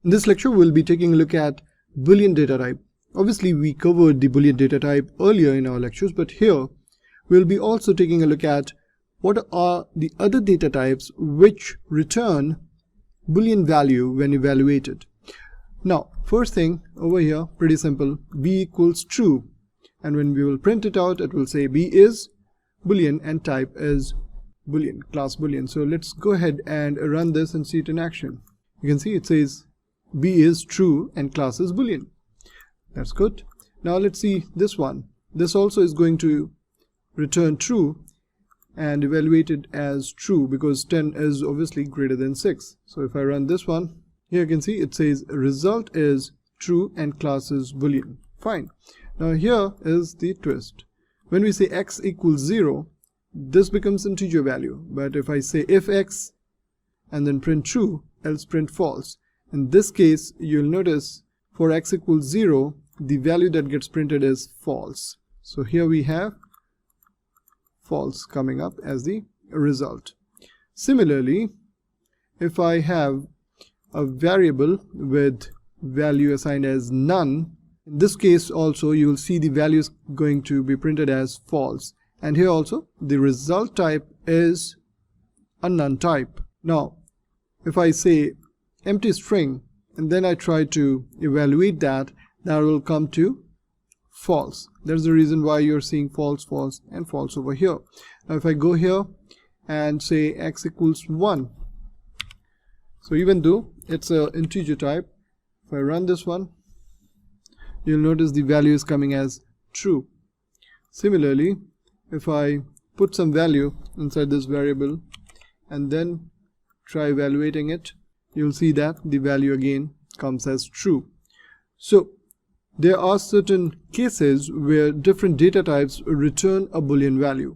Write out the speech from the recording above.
In this lecture, we'll be taking a look at Boolean data type. Obviously, we covered the Boolean data type earlier in our lectures, but here we'll be also taking a look at what are the other data types which return Boolean value when evaluated. Now, first thing over here, pretty simple, b equals true, and when we will print it out, it will say b is Boolean and type is Boolean, class Boolean. So let's go ahead and run this and see it in action. You can see it says b is true and class is Boolean. That's good. Now let's see this one. This also is going to return true and evaluate it as true because 10 is obviously greater than 6. So if I run this one, here you can see it says result is true and class is Boolean. Fine. Now here is the twist. When we say x equals 0, this becomes integer value. But if I say if x and then print true, else print false. In this case, you'll notice for x equals 0, the value that gets printed is false. So here we have false coming up as the result. Similarly, if I have a variable with value assigned as none, in this case also you will see the value is going to be printed as false. And here also the result type is a none type. Now, if I say empty string and then I try to evaluate that will come to false. That's the reason why you're seeing false, false and false over here. Now if I go here and say x equals 1, so even though it's an integer type, if I run this one, you'll notice the value is coming as true. Similarly, if I put some value inside this variable and then try evaluating it, you'll see that the value again comes as true. So there are certain cases where different data types return a Boolean value.